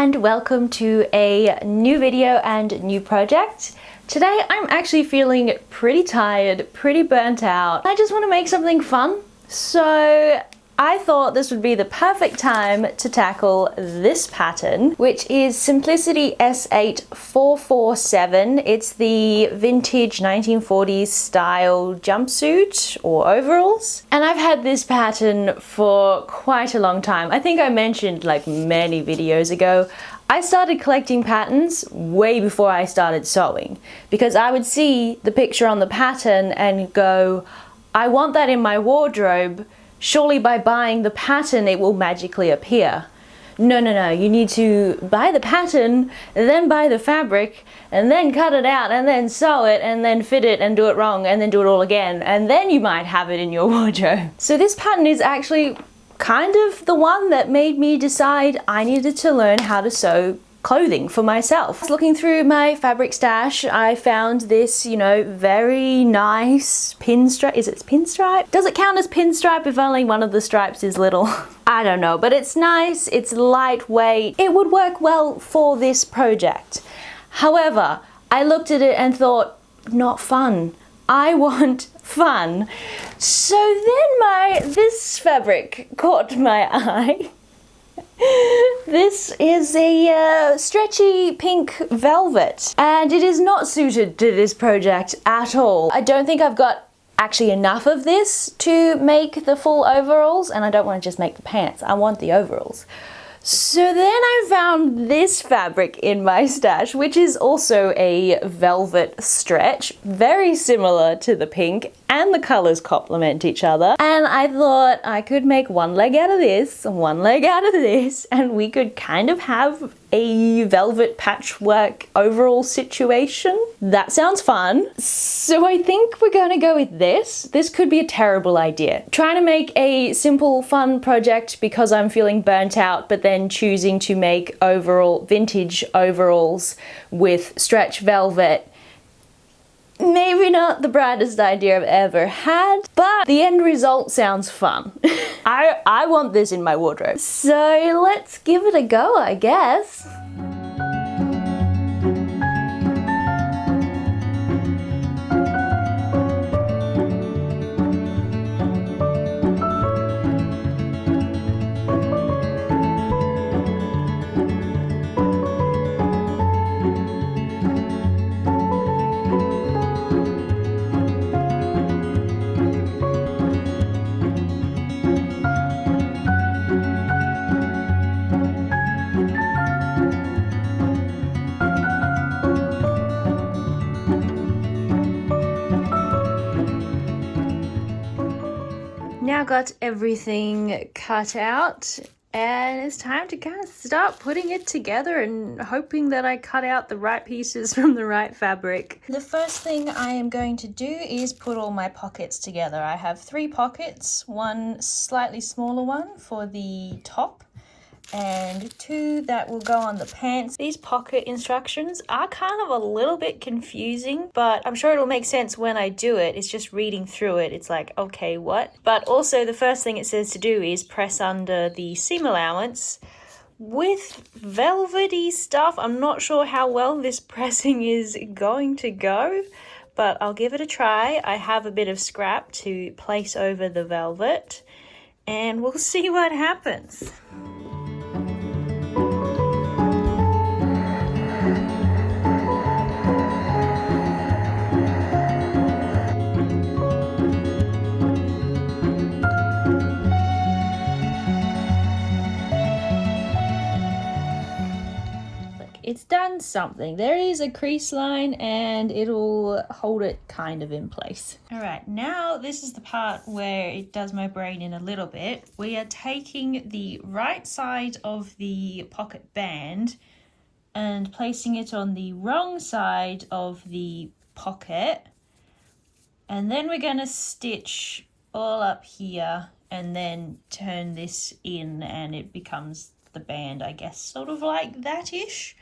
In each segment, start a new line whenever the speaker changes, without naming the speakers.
and welcome to a new video and new project. Today I'm actually feeling pretty tired, pretty burnt out. I just want to make something fun. So I thought this would be the perfect time to tackle this pattern, which is Simplicity S8447. It's the vintage 1940s style jumpsuit or overalls. And I've had this pattern for quite a long time. I think I mentioned like many videos ago, I started collecting patterns way before I started sewing because I would see the picture on the pattern and go, I want that in my wardrobe. Surely by buying the pattern it will magically appear. No, you need to buy the pattern, then buy the fabric, and then cut it out, and then sew it, and then fit it, and do it wrong, and then do it all again, and then you might have it in your wardrobe. So this pattern is actually kind of the one that made me decide I needed to learn how to sew clothing for myself. Looking through my fabric stash, I found this, very nice pinstripe. Is it pinstripe? Does it count as pinstripe if only one of the stripes is little? I don't know, but it's nice, it's lightweight. It would work well for this project. However, I looked at it and thought, not fun. I want fun. So then this fabric caught my eye. This is a stretchy pink velvet, and it is not suited to this project at all. I don't think I've got actually enough of this to make the full overalls, and I don't want to just make the pants, I want the overalls. So then I found this fabric in my stash, which is also a velvet stretch, very similar to the pink, and the colors complement each other. And I thought I could make one leg out of this, one leg out of this, and we could kind of have a velvet patchwork overall situation. That sounds fun. So I think we're gonna go with this. This could be a terrible idea. Trying to make a simple, fun project because I'm feeling burnt out, but then choosing to make vintage overalls with stretch velvet. Maybe not the brightest idea I've ever had, but the end result sounds fun. I want this in my wardrobe. So let's give it a go, I guess. Now got everything cut out, and it's time to kind of start putting it together and hoping that I cut out the right pieces from the right fabric. The first thing I am going to do is put all my pockets together. I have 3 pockets, one slightly smaller one for the top, and 2 that will go on the pants. These pocket instructions are kind of a little bit confusing, but I'm sure it'll make sense when I do it. It's just reading through it. It's like, okay, what? But also the first thing it says to do is press under the seam allowance. With velvety stuff, I'm not sure how well this pressing is going to go, but I'll give it a try. I have a bit of scrap to place over the velvet, and we'll see what happens. It's done something. There is a crease line and it'll hold it kind of in place. All right, now this is the part where it does my brain in a little bit. We are taking the right side of the pocket band and placing it on the wrong side of the pocket. And then we're gonna stitch all up here and then turn this in and it becomes the band, I guess, sort of like that-ish.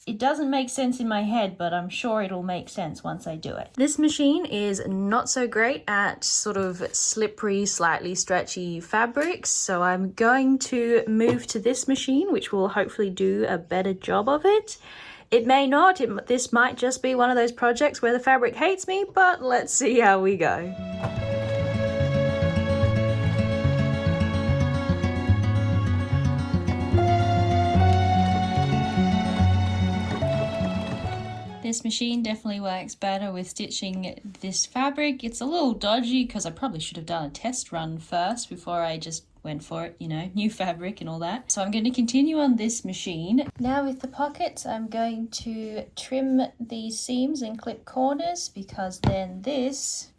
It doesn't make sense in my head, but I'm sure it'll make sense once I do it. This machine is not so great at sort of slippery, slightly stretchy fabrics, so I'm going to move to this machine, which will hopefully do a better job of it. It may not, this might just be one of those projects where the fabric hates me, but let's see how we go. This machine definitely works better with stitching this fabric. It's a little dodgy because I probably should have done a test run first before I just went for it, you know, new fabric and all that. So I'm going to continue on this machine. Now with the pockets, I'm going to trim these seams and clip corners, because then this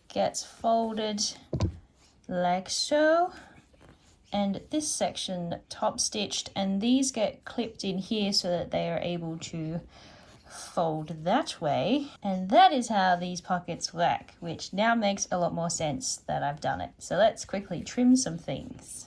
gets folded like so. And this section top stitched, and these get clipped in here so that they are able to fold that way. And that is how these pockets work, which now makes a lot more sense that I've done it. So let's quickly trim some things.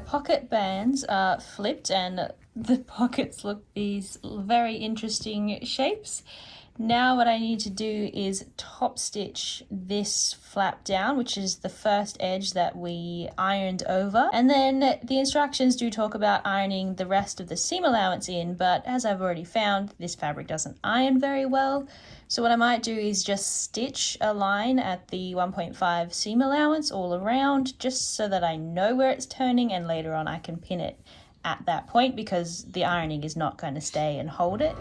Pocket bands are flipped and the pockets look these very interesting shapes. Now what I need to do is top stitch this flap down, which is the first edge that we ironed over. And then the instructions do talk about ironing the rest of the seam allowance in, but as I've already found, this fabric doesn't iron very well. So what I might do is just stitch a line at the 1.5 seam allowance all around, just so that I know where it's turning, and later on I can pin it at that point, because the ironing is not going to stay and hold it.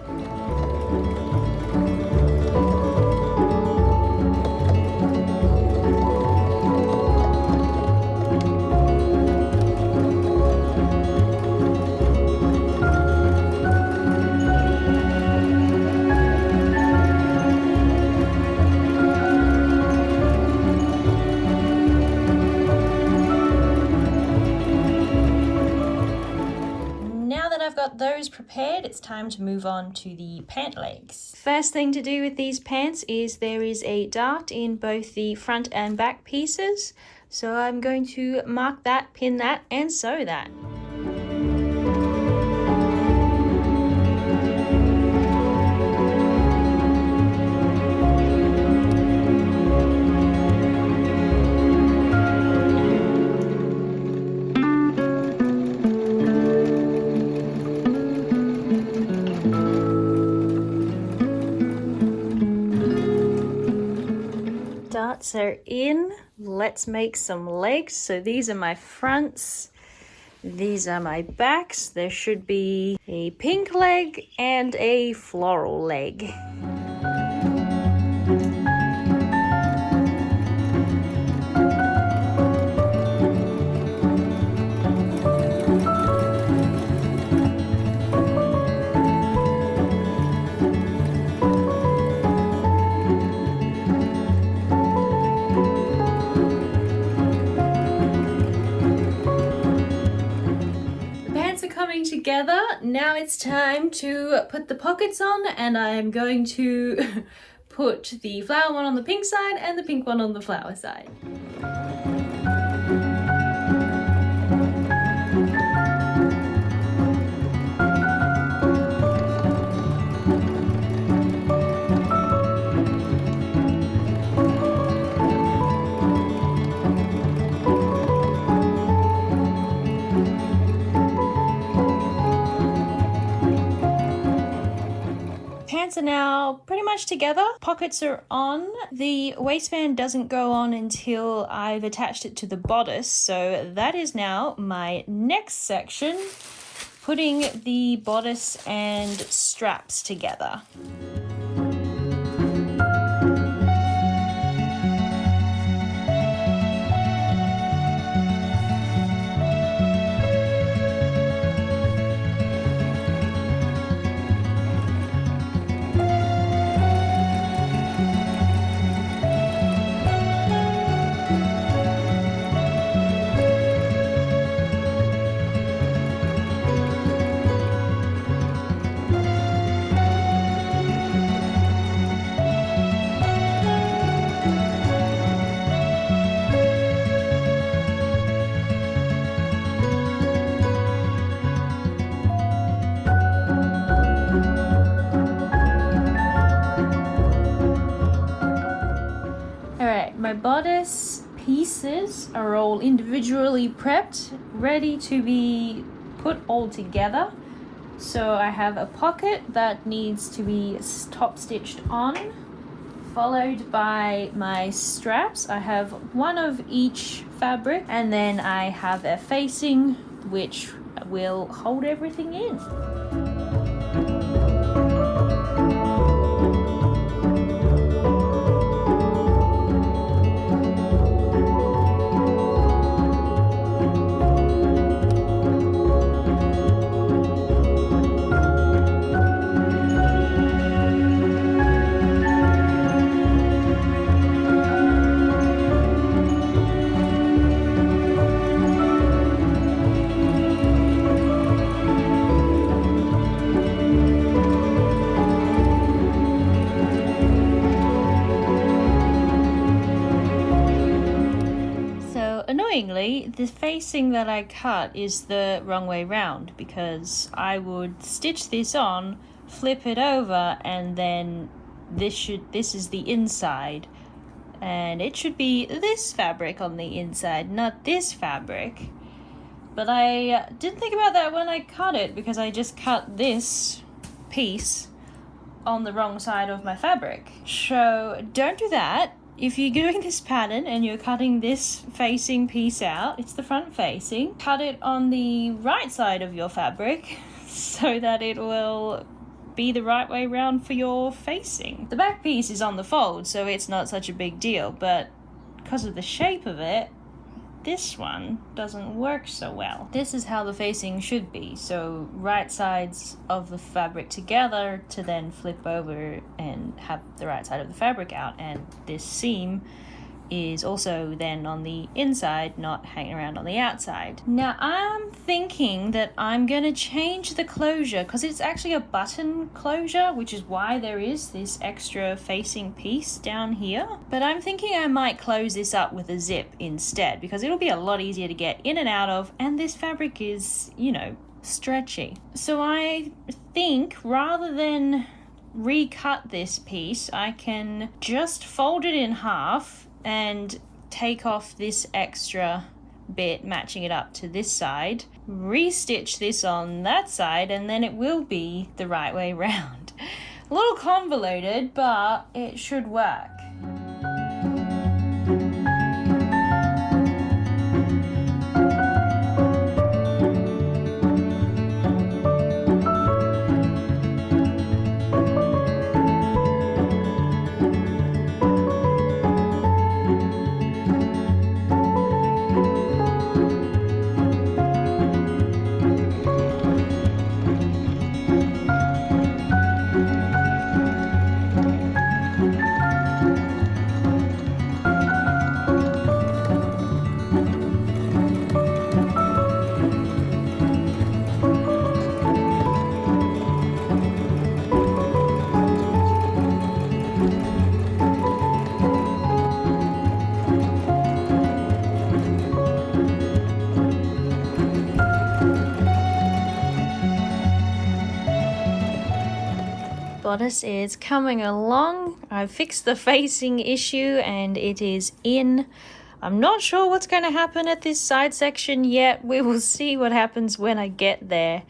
Those prepared, it's time to move on to the pant legs. First thing to do with these pants is there is a dart in both the front and back pieces, so I'm going to mark that, pin that, and sew that. Darts are in. Let's make some legs. So these are my fronts, these are my backs. There should be a pink leg and a floral leg. Together. Now it's time to put the pockets on, and I'm going to put the flower one on the pink side and the pink one on the flower side. Pants are now pretty much together. Pockets are on. The waistband doesn't go on until I've attached it to the bodice, so that is now my next section, putting the bodice and straps together. pieces are all individually prepped, ready to be put all together. So I have a pocket that needs to be top stitched on, followed by my straps. I have one of each fabric, and then I have a facing which will hold everything in. Annoyingly, the facing that I cut is the wrong way round, because I would stitch this on, flip it over, and then this is the inside, and it should be this fabric on the inside, not this fabric. But I didn't think about that when I cut it, because I just cut this piece on the wrong side of my fabric. So don't do that. If you're doing this pattern and you're cutting this facing piece out, it's the front facing, cut it on the right side of your fabric so that it will be the right way round for your facing. The back piece is on the fold, so it's not such a big deal, but because of the shape of it, this one doesn't work so well. This is how the facing should be, so right sides of the fabric together to then flip over and have the right side of the fabric out, and this seam is also then on the inside, not hanging around on the outside. Now I'm thinking that I'm gonna change the closure, because it's actually a button closure, which is why there is this extra facing piece down here. But I'm thinking I might close this up with a zip instead, because it'll be a lot easier to get in and out of, and this fabric is, you know, stretchy. So I think rather than recut this piece, I can just fold it in half and take off this extra bit, matching it up to this side, re-stitch this on that side, and then it will be the right way round. A little convoluted, but it should work. Bodice is coming along. I've fixed the facing issue and it is in. I'm not sure what's going to happen at this side section yet. We will see what happens when I get there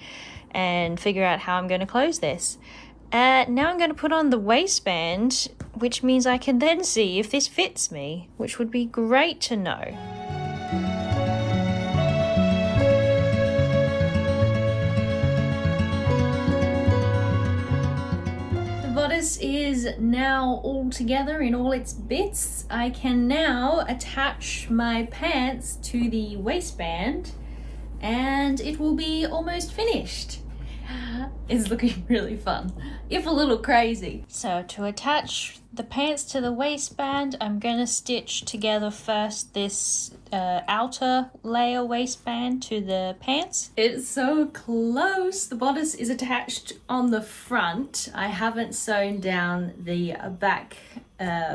and figure out how I'm going to close this. Now I'm going to put on the waistband, which means I can then see if this fits me, which would be great to know. Bodice is now all together in all its bits. I can now attach my pants to the waistband and it will be almost finished. It's looking really fun, if a little crazy. So to attach the pants to the waistband, I'm gonna stitch together first this outer layer waistband to the pants. It's so close. The bodice is attached on the front. I haven't sewn down the back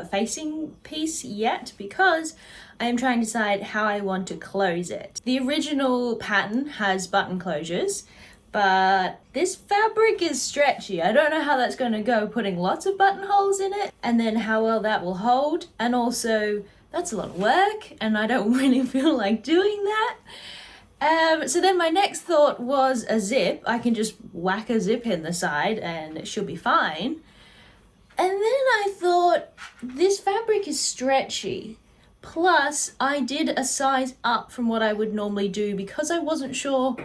facing piece yet because I am trying to decide how I want to close it. The original pattern has button closures, but this fabric is stretchy. I don't know how that's going to go putting lots of buttonholes in it, and then how well that will hold, and also that's a lot of work and I don't really feel like doing that. So then my next thought was a zip. I can just whack a zip in the side and it should be fine. And then I thought, this fabric is stretchy. Plus, I did a size up from what I would normally do because I wasn't sure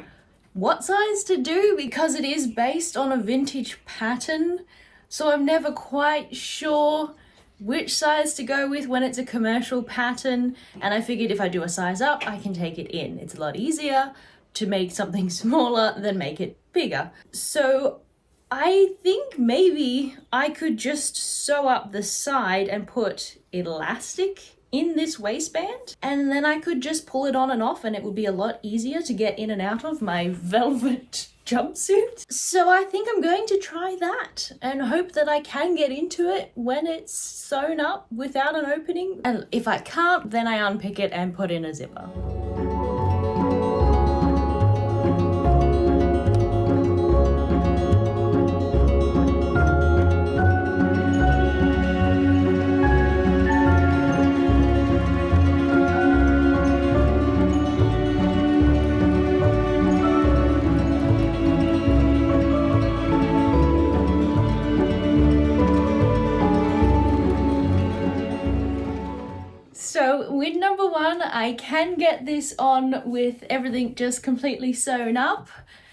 what size to do because it is based on a vintage pattern. So I'm never quite sure which size to go with when it's a commercial pattern. And I figured if I do a size up, I can take it in. It's a lot easier to make something smaller than make it bigger. So I think maybe I could just sew up the side and put elastic in this waistband, and then I could just pull it on and off and it would be a lot easier to get in and out of my velvet jumpsuit. So I think I'm going to try that and hope that I can get into it when it's sewn up without an opening. And if I can't, then I unpick it and put in a zipper. So with number one, I can get this on with everything just completely sewn up.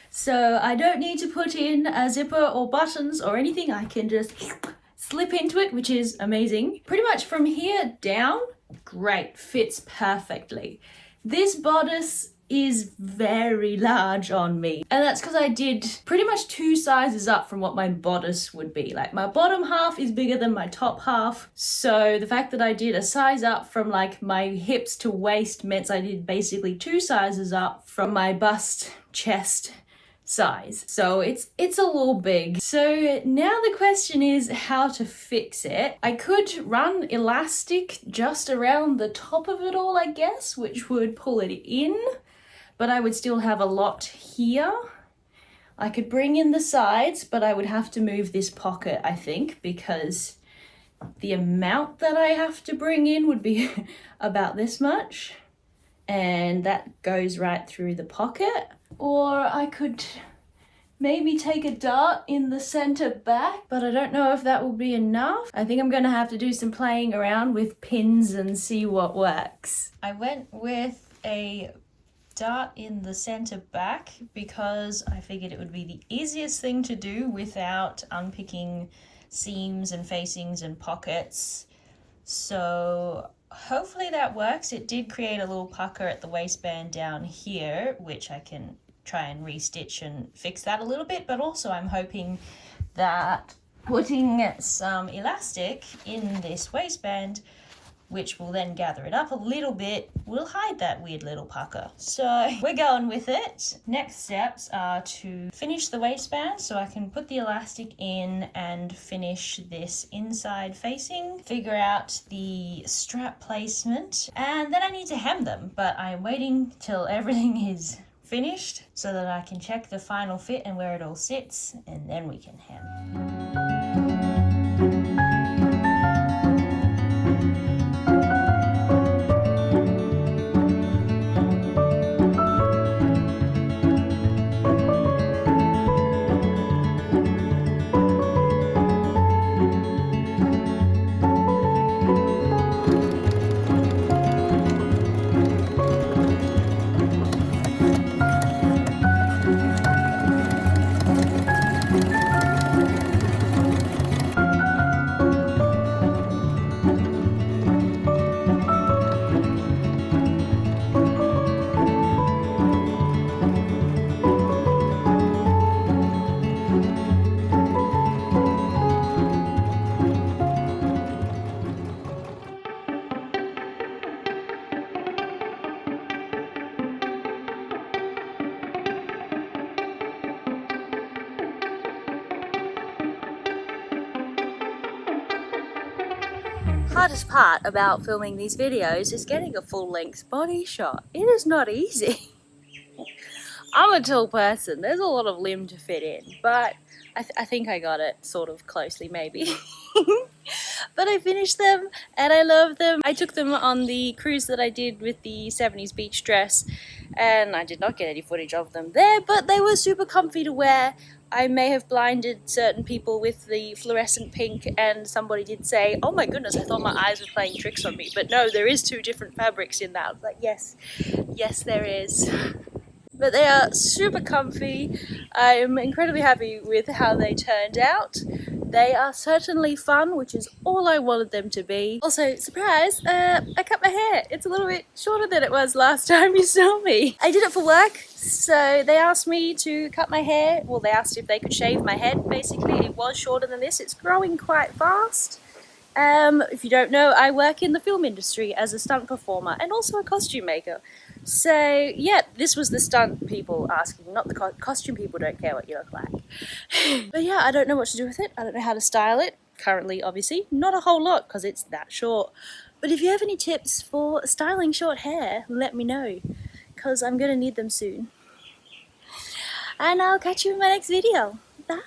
So I don't need to put in a zipper or buttons or anything. I can just slip into it, which is amazing. Pretty much from here down, great, fits perfectly. This bodice is very large on me, and that's because I did pretty much 2 sizes up from what my bodice would be. Like my bottom half is bigger than my top half, so the fact that I did a size up from like my hips to waist meant I did basically 2 sizes up from my bust, chest size. So it's a little big. So now the question is how to fix it. I could run elastic just around the top of it all, I guess, which would pull it in, but I would still have a lot here. I could bring in the sides, but I would have to move this pocket, I think, because the amount that I have to bring in would be about this much, and that goes right through the pocket. Or I could maybe take a dart in the center back, but I don't know if that will be enough. I think I'm gonna have to do some playing around with pins and see what works. I went with a dart in the center back because I figured it would be the easiest thing to do without unpicking seams and facings and pockets. So hopefully that works. It did create a little pucker at the waistband down here, which I can try and restitch and fix that a little bit, but also I'm hoping that putting some elastic in this waistband, which will then gather it up a little bit, will hide that weird little pucker. So we're going with it. Next steps are to finish the waistband so I can put the elastic in and finish this inside facing, figure out the strap placement, and then I need to hem them, but I'm waiting till everything is finished so that I can check the final fit and where it all sits, and then we can hem. Hardest part about filming these videos is getting a full-length body shot. It is not easy. I'm a tall person, there's a lot of limb to fit in, but I think I got it sort of closely maybe. But I finished them and I love them. I took them on the cruise that I did with the 70s beach dress, and I did not get any footage of them there, but they were super comfy to wear. I may have blinded certain people with the fluorescent pink, and somebody did say, oh my goodness, I thought my eyes were playing tricks on me. But no, there is 2 different fabrics in that. But yes, there is. But they are super comfy. I'm incredibly happy with how they turned out. They are certainly fun, which is all I wanted them to be. Also, surprise, I cut my hair. It's a little bit shorter than it was last time you saw me. I did it for work, so they asked me to cut my hair. Well, they asked if they could shave my head, basically. It was shorter than this. It's growing quite fast. If you don't know, I work in the film industry as a stunt performer and also a costume maker. So yeah, this was the stunt people asking, not the costume people. Don't care what you look like. But yeah, I don't know what to do with it. I don't know how to style it. Currently, obviously, not a whole lot because it's that short. But if you have any tips for styling short hair, let me know, because I'm going to need them soon. And I'll catch you in my next video. Bye!